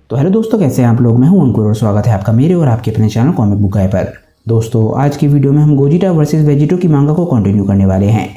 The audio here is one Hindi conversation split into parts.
तो हेलो दोस्तों, कैसे हैं आप लोग। मैं हूं अंकुर और स्वागत है आपका मेरे और आपके अपने चैनल कॉमिक बुक गाय पर। दोस्तों, आज की वीडियो में हम गोजिटा वर्सेस वेजिटो की मांगा को कंटिन्यू करने वाले हैं।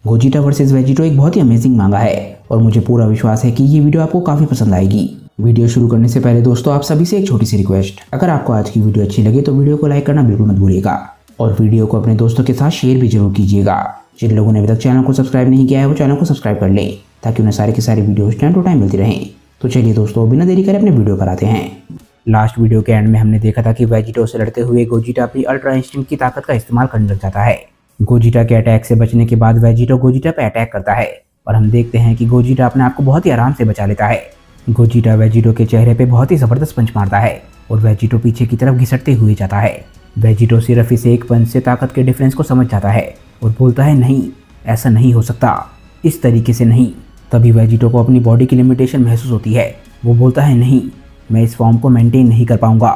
गोजिटा वर्सेस वेजिटो एक बहुत ही अमेजिंग मांगा है और मुझे पूरा विश्वास है कि ये वीडियो आपको काफी पसंद आएगी। वीडियो शुरू करने से पहले दोस्तों, आप सभी से एक छोटी सी रिक्वेस्ट, अगर आपको आज की वीडियो अच्छी लगे तो वीडियो को लाइक करना बिल्कुल मत भूलिएगा और वीडियो को अपने दोस्तों के साथ शेयर भी जरूर कीजिएगा। जिन लोगों ने अभी तक चैनल को सब्सक्राइब नहीं किया है वो चैनल को सब्सक्राइब कर लें ताकि उन्हें सारे के सारे वीडियोस टाइम टू टाइम मिलती रहें। तो चलिए दोस्तों, बिना देरी करे अपने वीडियो पर आते हैं। लास्ट वीडियो के एंड में हमने देखा था कि वेजिटो से लड़ते हुए गोजिटा अपनी अल्ट्रा इंस्टिंक्ट की ताकत का इस्तेमाल करने लग जाता है। गोजिटा के अटैक से बचने के बाद वेजिटो गोजिटा पर अटैक करता है और हम देखते हैं कि गोजिटा अपने आप को बहुत ही आराम से बचा लेता है। गोजिटा वेजिटो के चेहरे पे बहुत ही जबरदस्त पंच मारता है और वेजिटो पीछे की तरफ घिसटते हुए जाता है। वेजिटो सिर्फ इस एक पंच से ताकत के डिफरेंस को समझ जाता है और बोलता है, नहीं, ऐसा नहीं हो सकता, इस तरीके से नहीं। तभी वेजिटो को अपनी बॉडी की लिमिटेशन महसूस होती है। वो बोलता है, नहीं, मैं इस फॉर्म को मेंटेन नहीं कर पाऊंगा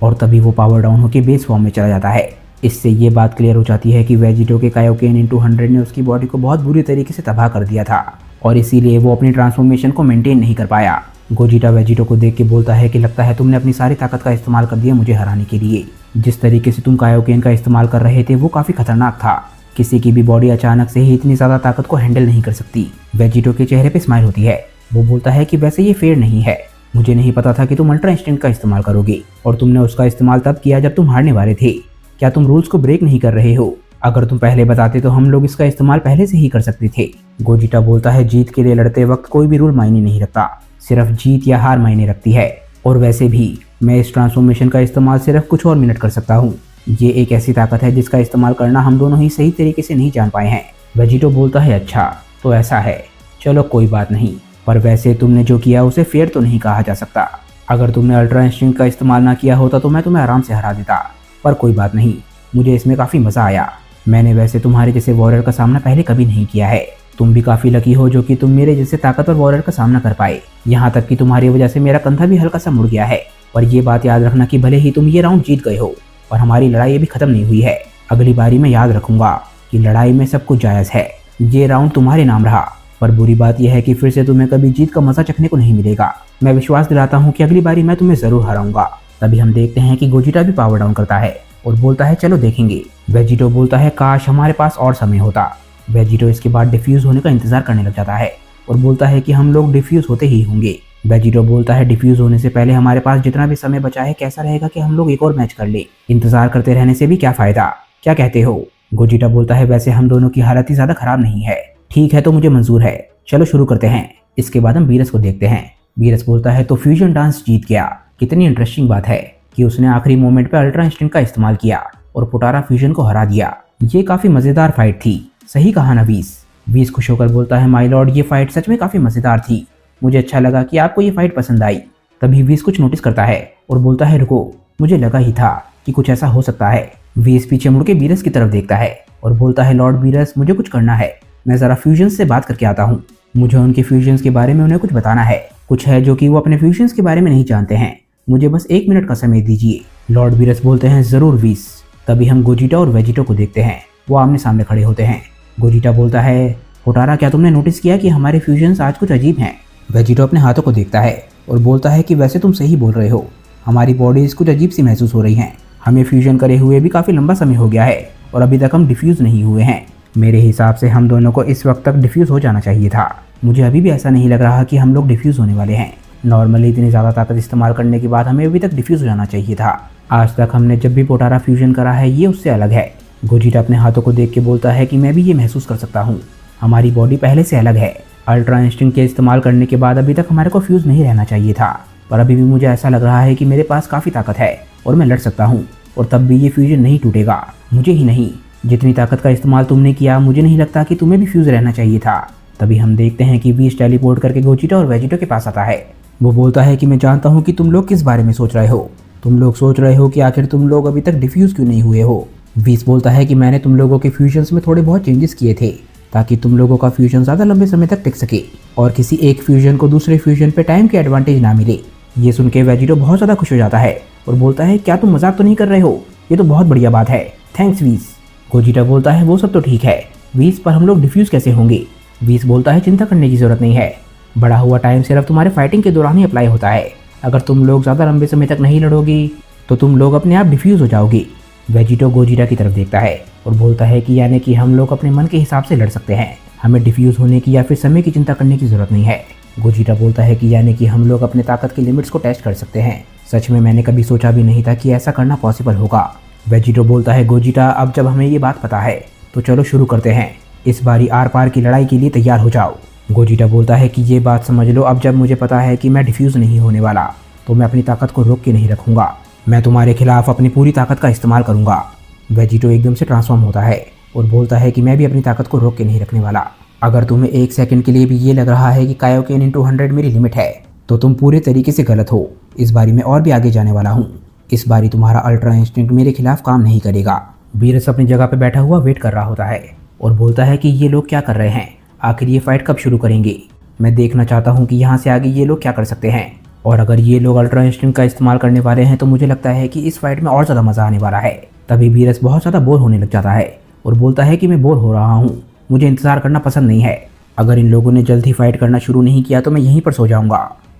और तभी वो पावर डाउन होकर बेस फॉर्म में चला जाता है। इससे ये बात क्लियर हो जाती है कि वेजिटो के कायोकेन इंटू 100 ने उसकी बॉडी को बहुत बुरी तरीके से तबाह कर दिया था और इसीलिए वो अपनी ट्रांसफॉर्मेशन को मेंटेन नहीं कर पाया। गोजिटा वेजिटो को देख के बोलता है कि लगता है तुमने अपनी सारी ताकत का इस्तेमाल कर दिया मुझे हराने के लिए। जिस तरीके से तुम कायोकेन का इस्तेमाल कर रहे थे वो काफ़ी खतरनाक था। किसी की भी बॉडी अचानक से ही इतनी ज़्यादा ताकत को हैंडल नहीं कर सकती। वेजिटो के चेहरे पे स्माइल होती है। वो बोलता है कि वैसे ये फेयर नहीं है, मुझे नहीं पता था कि तुम अल्ट्रा इंस्टिंक्ट का इस्तेमाल करोगे और तुमने उसका इस्तेमाल तब किया जब तुम हारने वाले थे। क्या तुम रूल्स को ब्रेक नहीं कर रहे हो? अगर तुम पहले बताते तो हम लोग इसका इस्तेमाल पहले से ही कर सकते थे। गोजिटा बोलता है, जीत के लिए लड़ते वक्त कोई भी रूल मायने नहीं रखता, सिर्फ जीत या हार मायने रखती है। और वैसे भी मैं इस ट्रांसफॉर्मेशन का इस्तेमाल सिर्फ कुछ और मिनट कर सकता हूँ। ये एक ऐसी ताकत है जिसका इस्तेमाल करना हम दोनों ही सही तरीके से नहीं जान पाए हैं। वेजिटो बोलता है, अच्छा तो ऐसा है, चलो कोई बात नहीं, पर वैसे तुमने जो किया उसे फेयर तो नहीं कहा जा सकता। अगर तुमने अल्ट्रा इंस्टिंक्ट का इस्तेमाल ना किया होता तो मैं तुम्हें आराम से हरा देता, पर कोई बात नहीं, मुझे इसमें काफ़ी मज़ा आया। मैंने वैसे तुम्हारे जैसे वॉरियर का सामना पहले कभी नहीं किया है। तुम भी काफ़ी लकी हो जो कि तुम मेरे जैसे ताकतवर वॉरियर का सामना कर पाए। यहाँ तक कि तुम्हारी वजह से मेरा कंधा भी हल्का सा मुड़ गया है। और ये बात याद रखना कि भले ही तुम ये राउंड जीत गए हो और हमारी लड़ाई अभी खत्म नहीं हुई है, अगली बारी मैं याद रखूंगा कि लड़ाई में सब कुछ जायज़ है। ये राउंड तुम्हारे नाम रहा, पर बुरी बात यह है कि फिर से तुम्हें कभी जीत का मजा चखने को नहीं मिलेगा। मैं विश्वास दिलाता हूँ कि अगली बारी मैं तुम्हें जरूर हराऊंगा। तभी हम देखते हैं कि गोजिटा भी पावर डाउन करता है और बोलता है, चलो देखेंगे। वेजिटो बोलता है, काश हमारे पास और समय होता। वेजिटो इसके बाद डिफ्यूज होने का इंतजार करने लग जाता है और बोलता है कि हम लोग डिफ्यूज होते ही होंगे। वेजिटो बोलता है, डिफ्यूज होने से पहले हमारे पास जितना भी समय बचा है, कैसा रहेगा कि हम लोग एक और मैच कर ले। इंतजार करते रहने से भी क्या फायदा, क्या कहते हो? गोजिटा बोलता है, वैसे हम दोनों की हालत ही ज्यादा खराब नहीं है। ठीक है, तो मुझे मंजूर है, चलो शुरू करते हैं। इसके बाद हम बीरस को देखते हैं। बीरस बोलता है, तो फ्यूजन डांस जीत गया। कितनी इंटरेस्टिंग बात है कि उसने आखिरी मोमेंट पे अल्ट्रा इंस्टिंक्ट का इस्तेमाल किया और पुटारा फ्यूजन को हरा दिया। ये काफी मजेदार फाइट थी, सही कहा ना वीस? वीस खुश होकर बोलता है, माय लॉर्ड, ये फाइट सच में काफी मजेदार थी। मुझे अच्छा लगा कि आपको ये फाइट पसंद आई। तभी वीस कुछ नोटिस करता है और बोलता है, रुको, मुझे लगा ही था कि कुछ ऐसा हो सकता है। वीस पीछे मुड़ के बीरस की तरफ देखता है और बोलता है, लॉर्ड बीरस, मुझे कुछ करना है, मैं जरा फ्यूजन से बात करके आता हूँ। मुझे उनके फ्यूजन्स के बारे में उन्हें कुछ बताना है। कुछ है जो कि वो अपने फ्यूजन्स के बारे में नहीं जानते हैं। मुझे बस 1 मिनट का समय दीजिए। लॉर्ड बीरस बोलते हैं, जरूर वीस। तभी हम गोजिटा और वेजिटो को देखते हैं, वो आमने सामने खड़े होते हैं। गोजिटा बोलता है, पुटारा, क्या तुमने नोटिस किया कि हमारे फ्यूजन्स आज कुछ अजीब हैं? वेजिटो अपने हाथों को देखता है और बोलता है कि वैसे तुम सही बोल रहे हो, हमारी बॉडीज कुछ अजीब सी महसूस हो रही हैं। हमें फ्यूजन करे हुए भी काफ़ी लंबा समय हो गया है और अभी तक हम डिफ्यूज़ नहीं हुए हैं। मेरे हिसाब से हम दोनों को इस वक्त तक डिफ्यूज़ हो जाना चाहिए था। मुझे अभी भी ऐसा नहीं लग रहा कि हम लोग डिफ्यूज़ होने वाले हैं। नॉर्मली इतनी ज़्यादा ताकत इस्तेमाल करने के बाद हमें अभी तक डिफ्यूज़ हो जाना चाहिए था। आज तक हमने जब भी पोटारा फ्यूजन करा है ये उससे अलग है। गोजिटा अपने हाथों को देख के बोलता है कि मैं भी ये महसूस कर सकता हूँ, हमारी बॉडी पहले से अलग है। अल्ट्रा इंस्टिंक्ट के इस्तेमाल करने के बाद अभी तक हमारे को फ्यूज़ नहीं रहना चाहिए था, पर अभी भी मुझे ऐसा लग रहा है कि मेरे पास काफ़ी ताकत है और मैं लड़ सकता हूँ और तब भी ये फ्यूजन नहीं टूटेगा। मुझे ही नहीं, जितनी ताकत का इस्तेमाल तुमने किया, मुझे नहीं लगता कि तुम्हें भी फ्यूज़ रहना चाहिए था। तभी हम देखते हैं कि वीस टेलीपोर्ट करके गोजिटा और वेजिटो के पास आता है। वो बोलता है कि मैं जानता हूँ कि तुम लोग किस बारे में सोच रहे हो। तुम लोग सोच रहे हो कि आखिर तुम लोग अभी तक डिफ्यूज़ क्यों नहीं हुए हो। वीस बोलता है कि मैंने तुम लोगों के फ्यूजन्स में थोड़े बहुत चेंजेस किए थे ताकि तुम लोगों का फ्यूजन ज़्यादा लंबे समय तक टिक सके और किसी एक फ्यूजन को दूसरे फ्यूजन पे टाइम के एडवांटेज ना मिले। ये सुन के वेजिटो बहुत ज़्यादा खुश हो जाता है और बोलता है, क्या तुम मजाक तो नहीं कर रहे हो? ये तो बहुत बढ़िया बात है, थैंक्स वीस। गोजिटा बोलता है, वो सब तो ठीक है वीस, पर हम लोग डिफ्यूज़ कैसे होंगे? वीस बोलता है, चिंता करने की ज़रूरत नहीं है, बढ़ा हुआ टाइम सिर्फ तुम्हारे फाइटिंग के दौरान ही अप्लाई होता है। अगर तुम लोग ज़्यादा लंबे समय तक नहीं लड़ोगी तो तुम लोग अपने आप डिफ्यूज़ हो जाओगे। वेजिटो गोजिटा की तरफ देखता है और बोलता है कि यानी कि हम लोग अपने मन के हिसाब से लड़ सकते हैं, हमें डिफ्यूज़ होने की या फिर समय की चिंता करने की ज़रूरत नहीं है। गोजिटा बोलता है कि यानी कि हम लोग अपने ताकत की लिमिट्स को टेस्ट कर सकते हैं। सच में मैंने कभी सोचा भी नहीं था कि ऐसा करना पॉसिबल होगा। वेजिटो बोलता है गोजिटा अब जब हमें ये बात पता है तो चलो शुरू करते हैं, इस बारी आर पार की लड़ाई के लिए तैयार हो जाओ। गोजिटा बोलता है कि ये बात समझ लो, अब जब मुझे पता है कि मैं डिफ्यूज़ नहीं होने वाला तो मैं अपनी ताकत को रोक के नहीं रखूँगा, मैं तुम्हारे खिलाफ अपनी पूरी ताकत का इस्तेमाल करूँगा। वेजिटो एकदम से ट्रांसफॉर्म होता है और बोलता है कि मैं भी अपनी ताकत को रोक के नहीं रखने वाला। अगर तुम्हें एक सेकंड के लिए भी ये लग रहा है कि कायोकेन इंटू 100 मेरी लिमिट है तो तुम पूरे तरीके से गलत हो। इस बारी मैं और भी आगे जाने वाला हूँ। इस बारी तुम्हारा अल्ट्रा इंस्टिंक्ट मेरे खिलाफ काम नहीं करेगा। वीरस अपनी जगह पर बैठा हुआ वेट कर रहा होता है और बोलता है कि ये लोग क्या कर रहे हैं, आखिर ये फाइट कब शुरू करेंगे। मैं देखना चाहता हूँ कि यहाँ से आगे ये लोग क्या कर सकते हैं, और अगर ये लोग अल्ट्रा इंस्टिंक्ट का इस्तेमाल करने वाले हैं तो मुझे लगता है कि इस फाइट में और ज़्यादा मज़ा आने वाला है। तभी वीरस बहुत ज़्यादा बोर होने लग जाता है और बोलता है कि मैं बोर हो रहा हूँ, मुझे इंतज़ार करना पसंद नहीं है, अगर इन लोगों ने जल्द ही फाइट करना शुरू नहीं किया तो मैं यहीं पर सो जाऊँगा।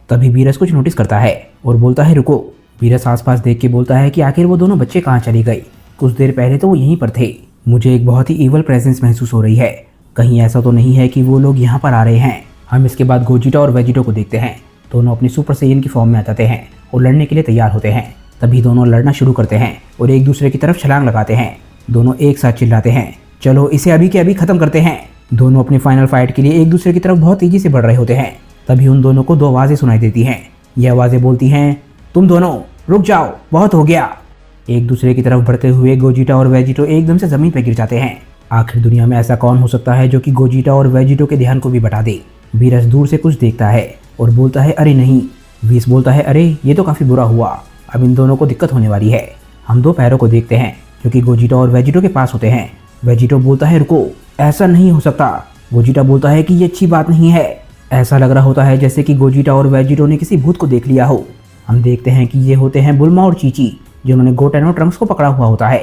तभी वीरस कुछ नोटिस करता है और बोलता है रुको। वीरस आसपास देख के बोलता है कि आखिर वो दोनों बच्चे कहाँ चले गए, कुछ देर पहले तो वो यहीं पर थे, मुझे एक बहुत ही ईवल प्रेजेंस महसूस हो रही है, कहीं ऐसा तो नहीं है कि वो लोग यहाँ पर आ रहे हैं। हम इसके बाद गोजिटा और वेजिटो को देखते हैं, दोनों अपनी सुपर सैयन की फॉर्म में आ जाते हैं और लड़ने के लिए तैयार होते हैं। तभी दोनों लड़ना शुरू करते हैं और एक दूसरे की तरफ छलांग लगाते हैं। दोनों एक साथ चिल्लाते हैं चलो इसे अभी के अभी खत्म करते हैं। दोनों अपनी फाइनल फाइट के लिए एक दूसरे की तरफ बहुत तेजी से बढ़ रहे होते हैं। तभी उन दोनों को 2 आवाज़ें सुनाई देती हैं। ये आवाज़ें बोलती हैं तुम दोनों रुक जाओ, बहुत हो गया। एक दूसरे की तरफ बढ़ते हुए गोजिटा और वेजिटो एकदम से ज़मीन पर गिर जाते हैं। आखिर दुनिया में ऐसा कौन हो सकता है जो कि गोजिटा और वेजिटो के ध्यान को भी बटा दे। वीरस दूर से कुछ देखता है और बोलता है अरे नहीं। वीस बोलता है अरे ये तो काफ़ी बुरा हुआ, अब इन दोनों को दिक्कत होने वाली है। हम 2 पैरों को देखते हैं जो कि गोजिटा और वेजिटो के पास होते हैं। वेजिटो बोलता है रुको, ऐसा नहीं हो सकता। गोजिटा बोलता है कि ये अच्छी बात नहीं है। ऐसा लग रहा होता है जैसे कि गोजिटा और वेजिटो ने किसी भूत को देख लिया हो। हम देखते हैं कि ये होते हैं बुल्मा और चीची, जिन्होंने गोटेन और ट्रंक्स को पकड़ा हुआ होता है।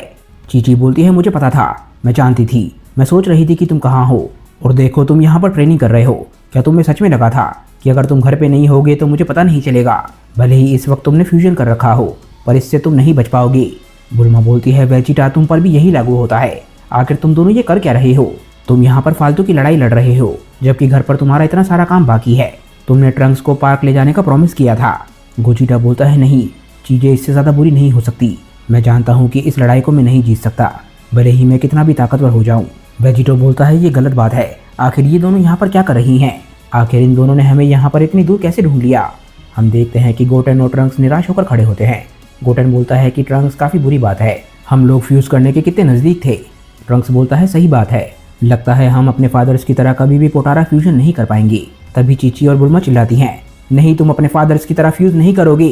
चीची बोलती है मुझे पता था, मैं जानती थी, मैं सोच रही थी कि तुम कहाँ हो, और देखो तुम यहाँ पर ट्रेनिंग कर रहे हो। क्या तुम्हें सच में लगा था कि अगर तुम घर पे नहीं होगे तो मुझे पता नहीं चलेगा? भले ही इस वक्त तुमने फ्यूजन कर रखा हो पर इससे तुम नहीं बच पाओगे। बुल्मा बोलती है वेजिटा तुम पर भी यही लागू होता है, आखिर तुम दोनों ये कर क्या रहे हो? तुम यहाँ पर फालतू की लड़ाई लड़ रहे हो जबकि घर पर तुम्हारा इतना सारा काम बाकी है। तुमने ट्रंक्स को पार्क ले जाने का प्रॉमिस किया था। गोजिटा बोलता है नहीं, चीज़ें इससे ज़्यादा बुरी नहीं हो सकती। मैं जानता हूँ कि इस लड़ाई को मैं नहीं जीत सकता, भले ही मैं कितना भी ताकतवर हो जाऊँ। वेजिटो बोलता है ये गलत बात है, आखिर ये दोनों यहाँ पर क्या कर रही हैं? आखिर इन दोनों ने हमें यहाँ पर इतनी दूर कैसे ढूंढ लिया? हम देखते हैं कि गोटेन और ट्रंक्स निराश होकर खड़े होते हैं। गोटेन बोलता है कि ट्रंक्स काफ़ी बुरी बात है, हम लोग फ्यूज़ करने के कितने नज़दीक थे। ट्रंक्स बोलता है सही बात है, लगता है हम अपने फादर्स की तरह कभी भी पोटारा फ्यूजन नहीं कर पाएंगे। तभी चीची और बुल्मा चिल्लाती हैं नहीं, तुम अपने फादर्स की तरह फ्यूज़ नहीं करोगे।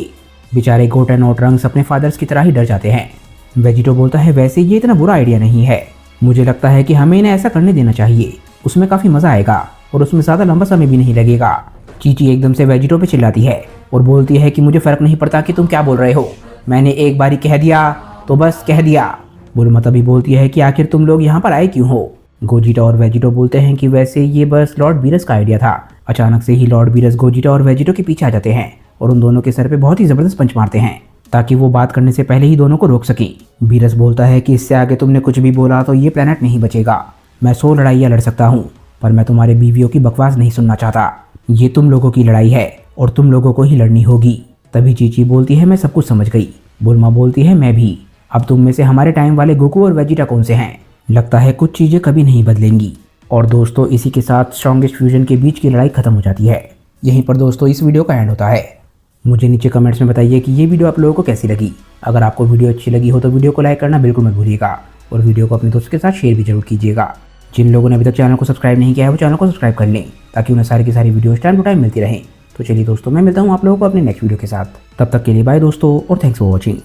बेचारे गोटेन और ट्रंक्स अपने फादर्स की तरह ही डर जाते हैं। वेजिटो बोलता है वैसे ये इतना बुरा आइडिया नहीं है, मुझे लगता है कि हमें इन्हें ऐसा करने देना चाहिए, उसमें काफ़ी मज़ा आएगा और उसमें ज़्यादा लंबा समय भी नहीं लगेगा। चीची एकदम से वेजिटो पे चिल्लाती है और बोलती है कि मुझे फ़र्क नहीं पड़ता कि तुम क्या बोल रहे हो, मैंने एक बारी कह दिया तो बस कह दिया। बुल्मा तभी बोलती है कि आखिर तुम लोग यहाँ पर आए क्यों हो? गोजिटा और वेजिटो बोलते हैं कि वैसे ये बस लॉर्ड बीरस का आइडिया था। अचानक से ही लॉर्ड बीरस गोजिटा और वेजिटो के पीछे आ जाते हैं और उन दोनों के सर पे बहुत ही ज़बरदस्त पंच मारते हैं ताकि वो बात करने से पहले ही दोनों को रोक सकें। बीरस बोलता है कि इससे आगे तुमने कुछ भी बोला तो ये प्लेनेट नहीं बचेगा। मैं 100 लड़ाइयाँ लड़ सकता हूँ पर मैं तुम्हारे बीवियों की बकवास नहीं सुनना चाहता। ये तुम लोगों की लड़ाई है और तुम लोगों को ही लड़नी होगी। तभी चीची बोलती है मैं सब कुछ समझ गई। बुल्मा बोलती है मैं भी। अब तुम में से हमारे टाइम वाले गोकू और वेजिटा कौन से हैं? लगता है कुछ चीज़ें कभी नहीं बदलेंगी। और दोस्तों इसी के साथ स्ट्रॉन्गेस्ट फ्यूजन के बीच की लड़ाई खत्म हो जाती है। यहीं पर दोस्तों इस वीडियो का एंड होता है। मुझे नीचे कमेंट्स में बताइए कि ये वीडियो आप लोगों को कैसी लगी। अगर आपको वीडियो अच्छी लगी हो तो वीडियो को लाइक करना बिल्कुल मत भूलिएगा और वीडियो को अपने दोस्तों के साथ शेयर भी जरूर कीजिएगा। जिन लोगों ने अभी तक चैनल को सब्सक्राइब नहीं किया है वो चैनल को सब्सक्राइब कर लें ताकि उन्हें सारी की सारी वीडियोस टाइम टू टाइम मिलती रहें। तो चलिए दोस्तों मैं मिलता हूँ आप लोगों को अपने नेक्स्ट वीडियो के साथ। तब तक के लिए बाय दोस्तों और थैंक्स फॉर वॉचिंग।